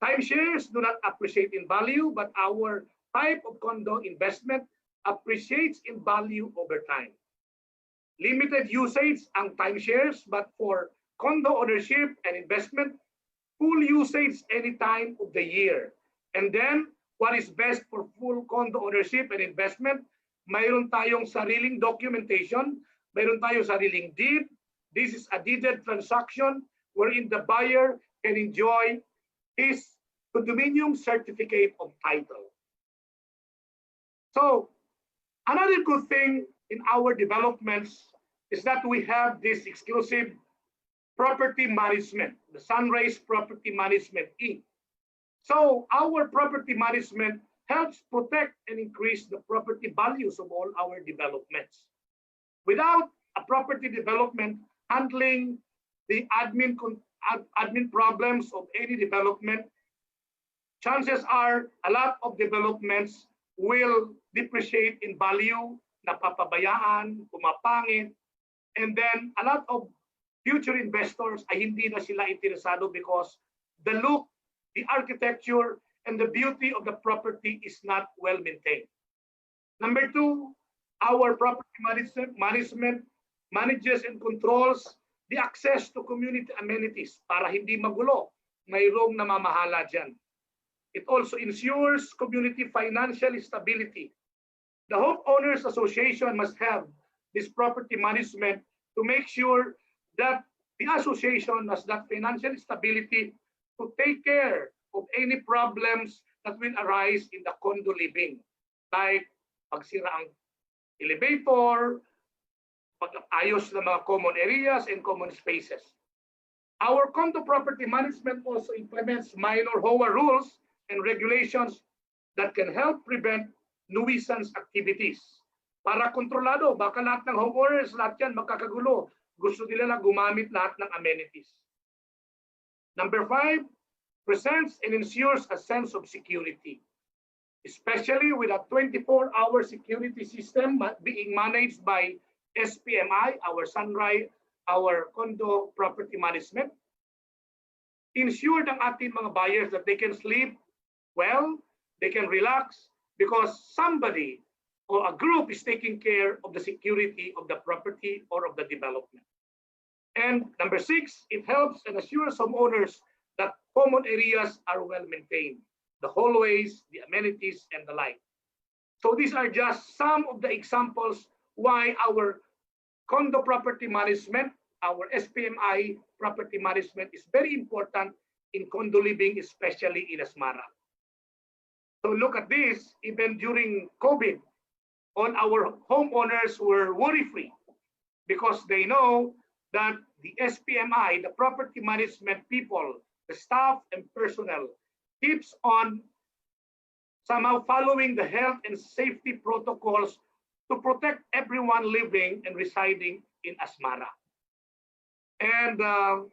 Timeshares do not appreciate in value, but our type of condo investment appreciates in value over time. Limited usage ang timeshares, but for condo ownership and investment, full usage any time of the year. And then, what is best for full condo ownership and investment, mayroon tayong sariling documentation, mayroon tayong sariling deed. This is a deeded transaction wherein the buyer can enjoy his condominium certificate of title. So, another good thing in our developments is that we have this exclusive property management, the Sunrise Property Management Inc. So our property management helps protect and increase the property values of all our developments. Without a property development handling the admin problems of any development, chances are a lot of developments will depreciate in value, napapabayaan, pumapangit, and then a lot of future investors ay hindi na sila interesado because the look, the architecture, and the beauty of the property is not well maintained. Number two, our property management manages and controls the access to community amenities para hindi magulo, mayroong namamahala dyan. It also ensures community financial stability. The Homeowners Association must have this property management to make sure that the association has that financial stability to take care of any problems that will arise in the condo living, like pagsira ang elevator, pag-ayos ng mga common areas and common spaces. Our condo property management also implements minor HOA rules and regulations that can help prevent nuisance activities. Para kontrolado, baka lahat ng homeowners, lahat yan magkakagulo. Gusto nila na gumamit lahat ng amenities. Number 5, presents and ensures a sense of security, especially with a 24-hour security system being managed by SPMI, our Sunrise, our condo property management. Ensure ng ating mga buyers that they can sleep well, they can relax because somebody or a group is taking care of the security of the property or of the development. And number 6, it helps and assures homeowners that common areas are well maintained, the hallways, the amenities, and the like. So these are just some of the examples why our condo property management, our SPMI property management is very important in condo living, especially in Asmara. So look at this, even during COVID, all our homeowners were worry-free because they know that the SPMI, the property management people, the staff and personnel, keeps on somehow following the health and safety protocols to protect everyone living and residing in Asmara. And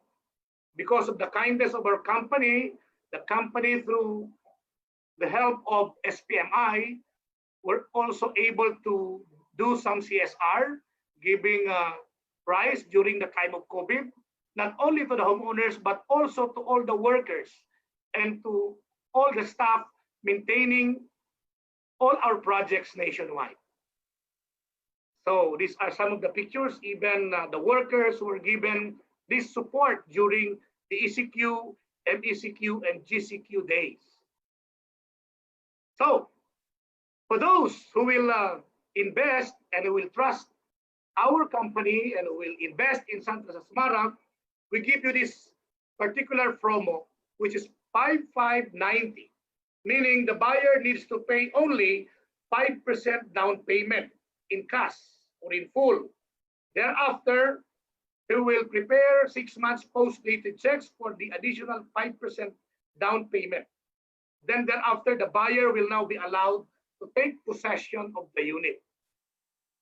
because of the kindness of our company, the company through the help of SPMI, were also able to do some CSR, giving a prize during the time of COVID, not only to the homeowners, but also to all the workers and to all the staff maintaining all our projects nationwide. So these are some of the pictures. Even the workers were given this support during the ECQ, MECQ, and GCQ days. So for those who will invest and who will trust our company and who will invest in Santos Asmara, we give you this particular promo, which is 5590, meaning the buyer needs to pay only 5% down payment in cash or in full. Thereafter, he will prepare 6 months post-dated checks for the additional 5% down payment. Then thereafter, the buyer will now be allowed to take possession of the unit.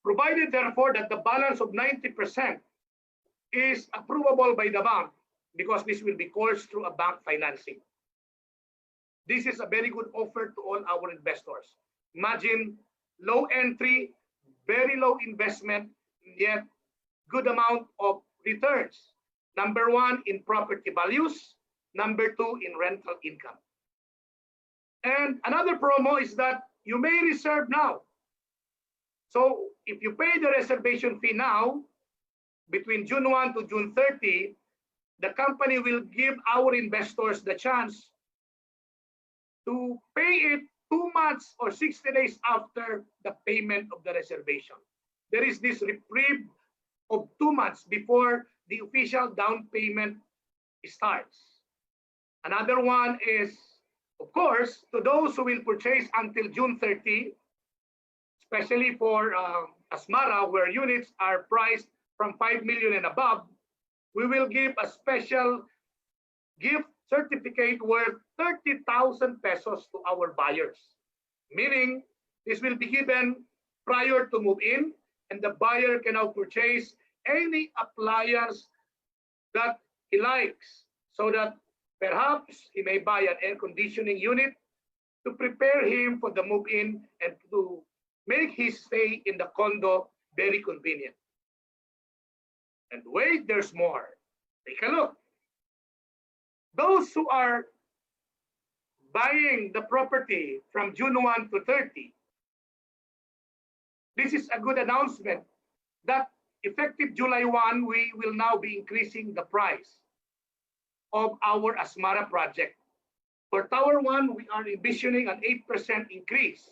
Provided, therefore, that the balance of 90% is approvable by the bank, because this will be coursed through a bank financing. This is a very good offer to all our investors. Imagine low entry, very low investment, yet good amount of returns. Number one, in property values. Number two, in rental income. And another promo is that you may reserve now. So if you pay the reservation fee now, between June 1 to June 30, the company will give our investors the chance to pay it 2 months or 60 days after the payment of the reservation. There is this reprieve of 2 months before the official down payment starts. Another one is, of course, to those who will purchase until June 30, especially for Asmara, where units are priced from 5 million and above, we will give a special gift certificate worth 30,000 pesos to our buyers. Meaning, this will be given prior to move in, and the buyer can now purchase any appliance that he likes, so that perhaps he may buy an air conditioning unit to prepare him for the move-in and to make his stay in the condo very convenient. And wait, there's more. Take a look. Those who are buying the property from June 1 to 30, this is a good announcement that effective July 1, we will now be increasing the price of our Asmara project. For Tower 1, we are envisioning an 8% increase,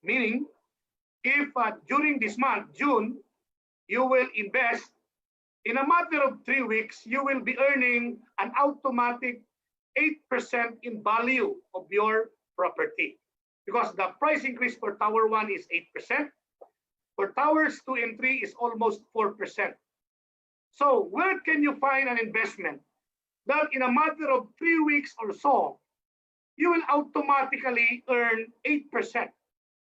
meaning if during this month, June, you will invest, in a matter of 3 weeks, you will be earning an automatic 8% in value of your property, because the price increase for Tower 1 is 8%. For Towers 2 and 3 is almost 4%. So where can you find an investment that in a matter of 3 weeks or so, you will automatically earn 8%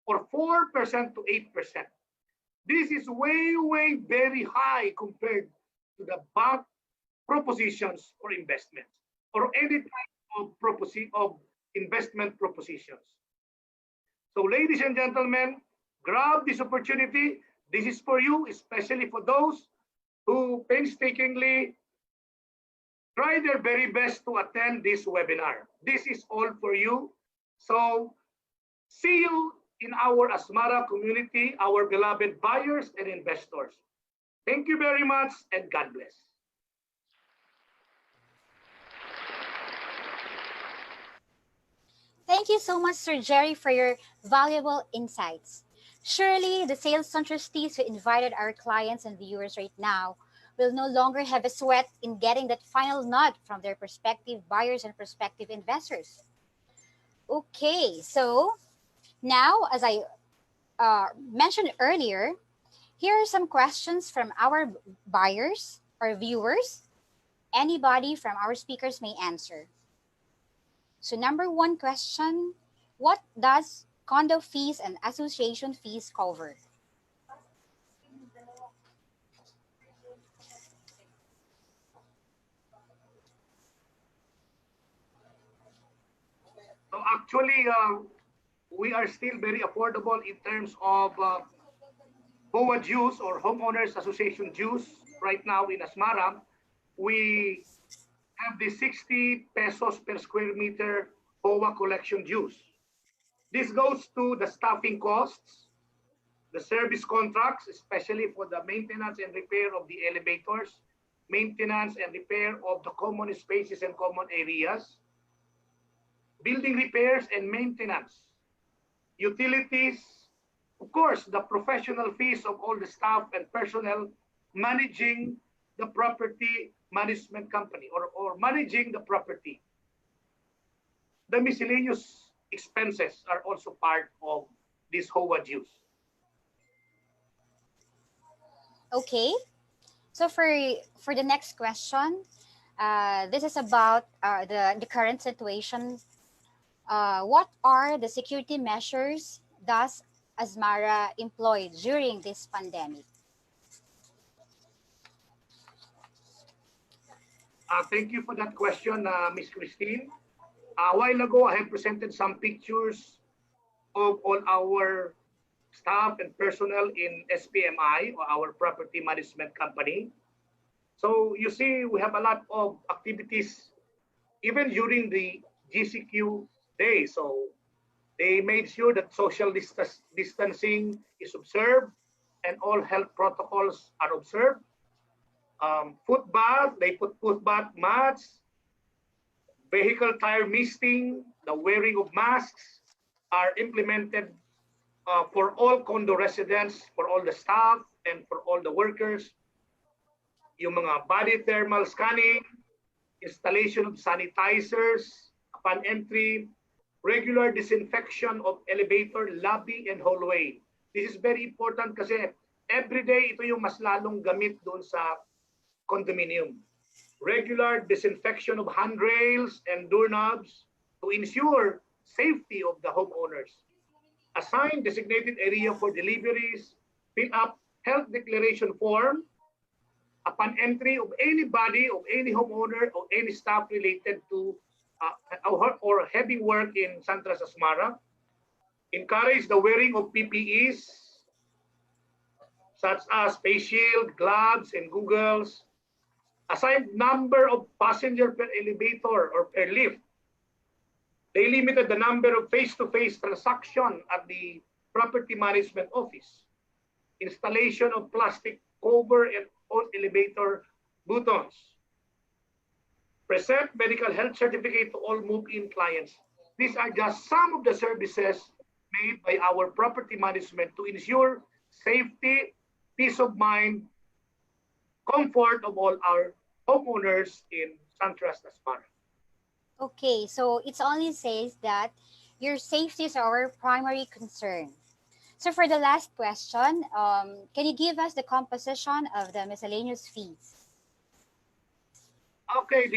or 4% to 8%? This is way very high compared to the bank propositions for investments or any type of investment propositions. So ladies and gentlemen, grab this opportunity. This is for you, especially for those who painstakingly try their very best to attend this webinar. This is all for you. So see you in our Asmara community, our beloved buyers and investors. Thank you very much, and God bless. Thank you so much, Sir Jerry, for your valuable insights. Surely, the sales centrists who invited our clients and viewers right now will no longer have a sweat in getting that final nod from their prospective buyers and prospective investors. Okay, so now, as I mentioned earlier, here are some questions from our buyers or viewers. Anybody from our speakers may answer. So number one question, What does condo fees and association fees cover? So actually, we are still very affordable in terms of HOA dues or Homeowners Association dues. Right now in Asmara, we have the 60 pesos per square meter HOA collection dues. This goes to the staffing costs, the service contracts, especially for the maintenance and repair of the elevators, maintenance and repair of the common spaces and common areas, building repairs and maintenance, utilities, of course, the professional fees of all the staff and personnel managing the property management company or managing the property. The miscellaneous expenses are also part of this HOA dues. Okay. So for the next question, this is about the current situation. What are the security measures does Asmara employ during this pandemic? Thank you for that question, Ms. Christine. A while ago, I have presented some pictures of all our staff and personnel in SPMI, or our property management company. So you see, we have a lot of activities even during the GCQ day. So they made sure that social distancing is observed and all health protocols are observed. Foot bath, they put foot bath mats, vehicle tire misting, the wearing of masks are implemented for all condo residents, for all the staff, and for all the workers. Yung mga body thermal scanning, installation of sanitizers upon entry, regular disinfection of elevator, lobby, and hallway. This is very important kasi everyday ito yung mas lalong gamit doon sa condominium. Regular disinfection of handrails and doorknobs to ensure safety of the homeowners. Assign designated area for deliveries, fill up health declaration form upon entry of anybody, of any homeowner, or any staff related to or heavy work in Santras Asmara. Encourage the wearing of PPEs, such as face shield, gloves, and goggles. Assign number of passenger per elevator or per lift. They limited the number of face-to-face transaction at the property management office. Installation of plastic cover and on elevator buttons. Present medical health certificate to all move-in clients. These are just some of the services made by our property management to ensure safety, peace of mind, comfort of all our homeowners in SunTrust Asmara. Okay, so it only says that your safety is our primary concern. So for the last question, can you give us the composition of the miscellaneous fees? Okay,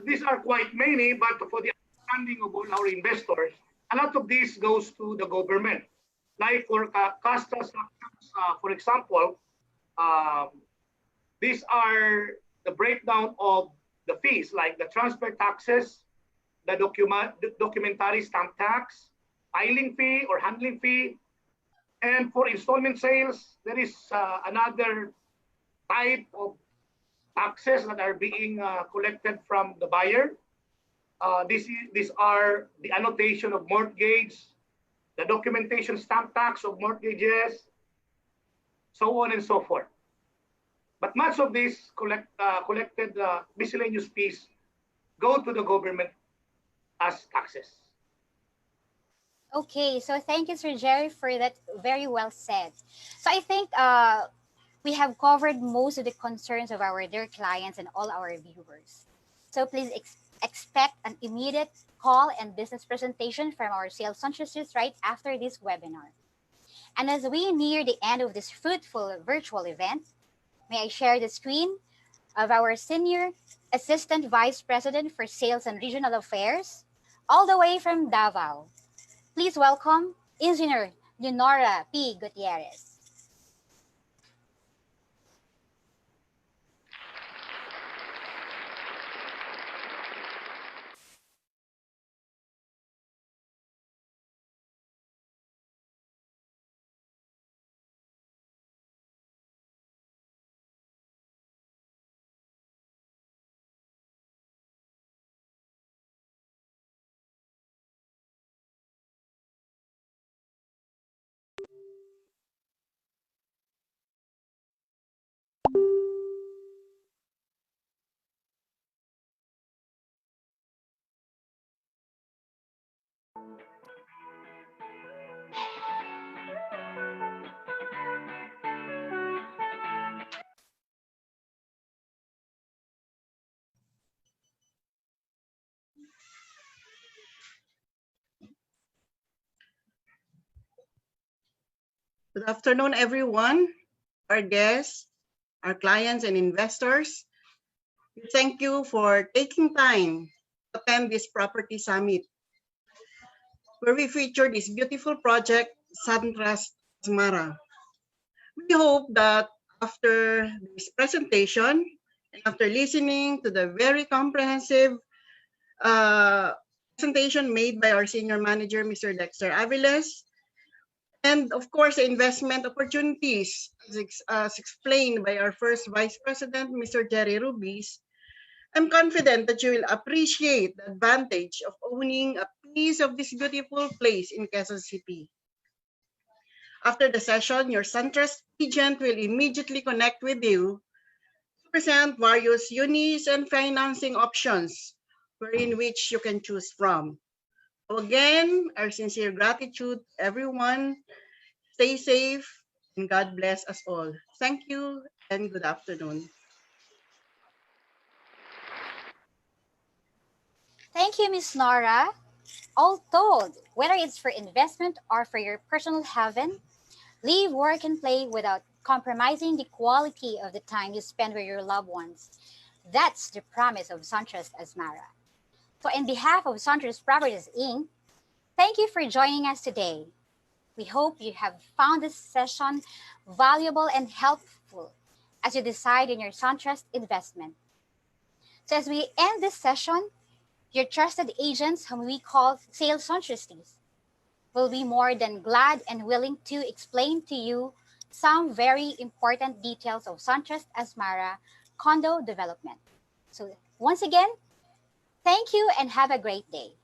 these are quite many, but for the understanding of all our investors, a lot of this goes to the government. Like for cost transactions, for example, um, these are the breakdown of the fees, like the transfer taxes, the documentary stamp tax, filing fee or handling fee. And for installment sales, there is another type of taxes that are being collected from the buyer. These are the annotation of mortgage, the documentation stamp tax of mortgages, so on and so forth. But much of these collected miscellaneous fees go to the government as taxes. Okay, so thank you, Sir Jerry, for that very well said. So I think we have covered most of the concerns of our dear clients and all our viewers. So please expect an immediate call and business presentation from our sales associates right after this webinar. And as we near the end of this fruitful virtual event, may I share the screen of our Senior Assistant Vice President for Sales and Regional Affairs, all the way from Davao, Please welcome Engineer Leonora P. Gutierrez. Good afternoon, everyone, our guests, our clients, and investors. We thank you for taking time to attend this property summit where we feature this beautiful project, Suntrust Asmara. We hope that after this presentation and after listening to the very comprehensive uh, presentation made by our senior manager, Mr. Dexter Aviles, and of course, the investment opportunities, as explained by our first Vice President, Mr. Jerry Rubis, I'm confident that you will appreciate the advantage of owning a piece of this beautiful place in Quezon City. After the session, your SunTrust agent will immediately connect with you to present various unis and financing options wherein which you can choose from. So again, our sincere gratitude to everyone. Stay safe and God bless us all. Thank you and good afternoon. Thank you, Miss Nora. All told, whether it's for investment or for your personal heaven, live, work, and play without compromising the quality of the time you spend with your loved ones. That's the promise of SunTrust Asmara. So, in behalf of SunTrust Properties Inc., thank you for joining us today. We hope you have found this session valuable and helpful as you decide on your SunTrust investment. So, as we end this session, your trusted agents, whom we call sales SunTrusties, will be more than glad and willing to explain to you some very important details of SunTrust Asmara condo development. So, once again, thank you and have a great day.